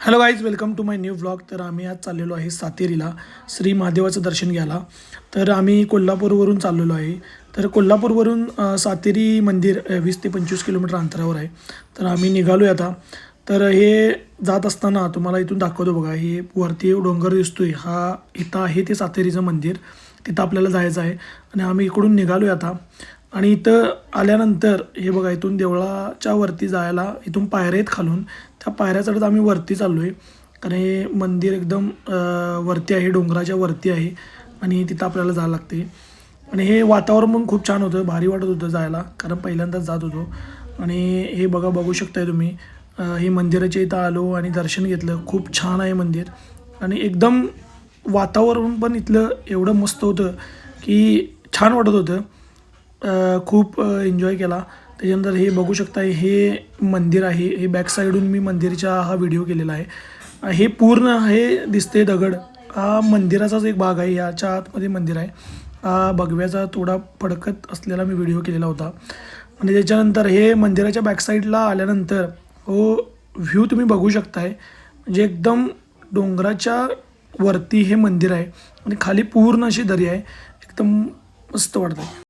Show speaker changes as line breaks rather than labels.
Hello guys, welcome to my new vlog. तर आम्ही आज चाललेलो आहे सातेरीला श्री महादेवाचं दर्शन घ्यायला. तर आम्ही कोल्हापूरवरून चाललेलो आहे. तर कोल्हापूरवरून सातेरी मंदिर 20 ते 25 किलोमीटर अंतरावर आहे. तर आम्ही निघालो आहे आता. तर हे जात असताना तुम्हाला इथून दाखवतो बघा, हे वरती डोंगर दिसतोय, हा इथं आहे ते सातेरीचं मंदिर. तिथं आपल्याला जायचं आहे आणि आम्ही इकडून निघालो आहे आता. आणि इथं आल्यानंतर हे बघा, इथून देवळाच्या वरती जायला इथून पायऱ्या आहेत खालून. त्या पायऱ्या चढत आम्ही वरती चाललो आहे, कारण हे मंदिर एकदम वरती आहे, डोंगराच्या वरती आहे आणि तिथं आपल्याला जायला लागते. आणि हे वातावरण पण खूप छान होतं, भारी वाटत होतं जायला, कारण पहिल्यांदाच जात होतो. आणि हे बघू शकताय तुम्ही, हे मंदिराच्या इथं आलो आणि दर्शन घेतलं. खूप छान आहे मंदिर आणि एकदम वातावरण पण इथलं एवढं मस्त होतं की छान वाटत होतं. खूप एन्जॉय केला. त्याच्यानंतर हे बघू शकता, हे मंदिर आहे. हे बॅक साईडून मी मंदिरचा हा व्हिडिओ केलेला आहे. हे पूर्ण हे दिसते दगड, हा मंदिराचाच एक भाग आहे. याच्या आतमध्ये मंदिर आहे. हा भगव्याचा थोडा फडकत असलेला मी व्हिडिओ केलेला होता. आणि त्याच्यानंतर हे मंदिराच्या बॅकसाईडला आल्यानंतर हो व्ह्यू तुम्ही बघू शकताय. म्हणजे एकदम डोंगराच्या वरती हे मंदिर आहे आणि खाली पूर्ण अशी दरी आहे. एकदम मस्त वाटतं.